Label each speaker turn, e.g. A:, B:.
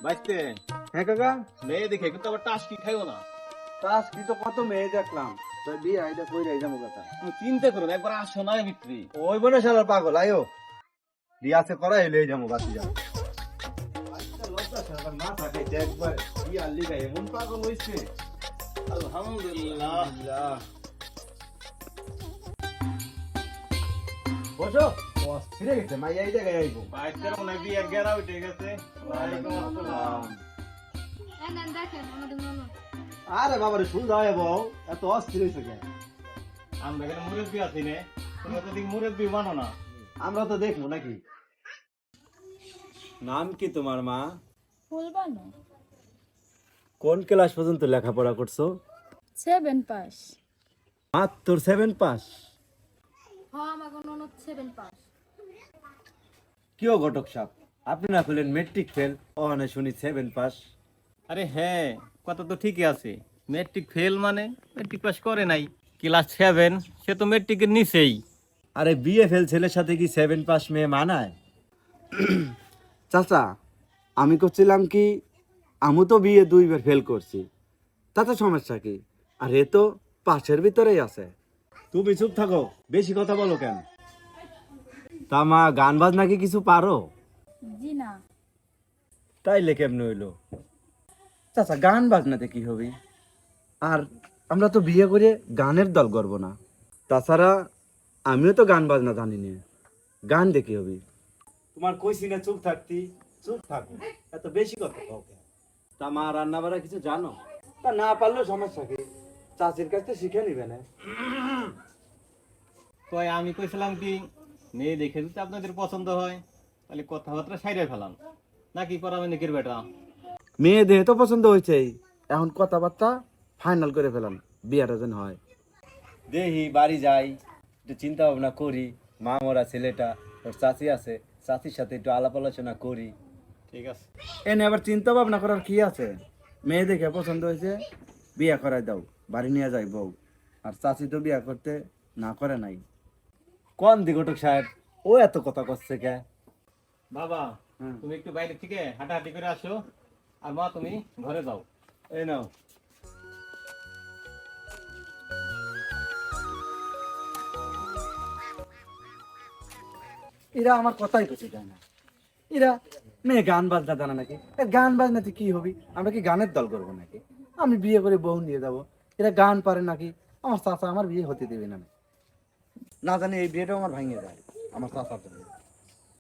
A: বাইতে
B: হ্যাঁ কাকা,
A: মেয়ে দেখে কিন্তু আবার টাস কি খাইও না।
B: তাস কি তো কত মেয়ে দেখলাম, তাই বিয়ে আইডা কই রাই যাবো কাকা।
A: তুমি চিন্তা করো না, একবার আসো না মিত্রি।
B: ওই বনে শালার পাগল আয়ো, বিয়ে আছে করাই লই যাবো বাসি যাবো। আজকাল লজ্জা শালার মাথা খাইতে একবার বিয়ে আর লিগা এমন পাগল হইছে।
A: আলহামদুলিল্লাহ।
B: বসো, বস ফিরে গেছে মাই এই জায়গায় আইবো।
A: বাইতের মনে হয় বিয়ের গেরা উঠে গেছে। ওয়ালাইকুম আসসালাম।
B: আরে বাবারে শুন যায় বউ, এত অস্থির হইছে কেন?
A: আমরা এখানে মুরব্বী আছি নে, তুমি তো দিক মুরব্বী মানো না।
B: আমরা তো দেখবো নাকি। নাম কি তোমার মা?
C: ফুলবানো
B: কোন ক্লাস পর্যন্ত লেখাপড়া করছো?
C: 7 পাস।
B: মাত্র 7 পাস?
C: হ্যাঁ আমার কোনো 7 পাস।
B: কিও ঘটক সাপ, আপনি না করলেন মেট্রিক ফেল, ওখানে শুনি 7 পাস।
A: আরে হ্যাঁ, কথা তো ঠিকই আছে। মেট্রিক ফেল মানে মেট্রিক পাস করে নাই। ক্লাস 7, সে তো মেট্রিকের নিচেই।
B: আরে বিএ ফেল ছেলের সাথে কি 7 পাস মেয়ে মানায়? চাচা, আমি করছিলাম কি, আমি তো বিএ 2বার ফেল করছি, তাতে সমস্যা কি? আর এ তো পাশের ভিতরেই আছে। তুমি চুপ থাকো, বেশি কথা বলো কেন? তা মা, গান বাজনা কি কিছু পারো?
C: জি না।
B: তাইলে কেমনে হইলো? চাচা, গান বাজনাতে কি হবে? আর আমরা তো বিয়ে করে গানের দল করবো না। তাছাড়া আমিও তো গান বাজনা জানি না, গান দেখি হবে। তোমার কইছি না চুপ থাকতি, চুপ থাকো, এত বেশি কথা কও কেন? তা মা, রান্না বাড়া কিছু জানো? তা না পারলেও সমস্যা কি, চাচির কাছ থেকে শিখে নিবে না।
A: তো আমি কইছিলাম কি, মেয়ে দেখে যদি আপনাদের পছন্দ হয় তাহলে কথাবার্তা সাইরে ফেলান, নাকি পরামে নিকির বেটা।
B: মেয়ে দেহে তো পছন্দ হয়েছেই, এখন কথাবার্তা ফাইনাল করে ফেলাম, বিয়েটা যেন হয়। দেহি বাড়ি যাই, একটু চিন্তা ভাবনা করি, মা মরা ছেলেটা, ওর চাচি আছে, চাচির সাথে একটু আলাপ আলোচনা করি।
A: ঠিক আছে।
B: এনে আবার চিন্তা ভাবনা করার কি আছে? মেয়ে দেখে পছন্দ হয়েছে, বিয়ে করাই দাও, বাড়ি নিয়ে যাই বউ। আর চাচি তো বিয়ে করতে না করে নাই। কোন দিগটক সাহেব, ও এত কথা করছে কে?
A: বাবা,
B: হুম।
A: তুমি একটু বাইরে থেকে হাঁটাহাঁটি করে আসো, আর মা তুমি ঘরে যাও।
B: এই নাও। এরা আমার কথাই কিছু জানে না। এরা মেয়ে গান বাজনা জানা নাকি? এ গান বাজনাতে কি হবি? আমরা কি গানের দল করবো নাকি? আমি বিয়ে করে বউ নিয়ে যাবো, এরা গান পারে নাকি? আমার চাচা আমার বিয়ে হতে দেবে না। না জানি এই বিয়েটাও আমার ভাঙিয়ে যায় আমার চাচার জন্য।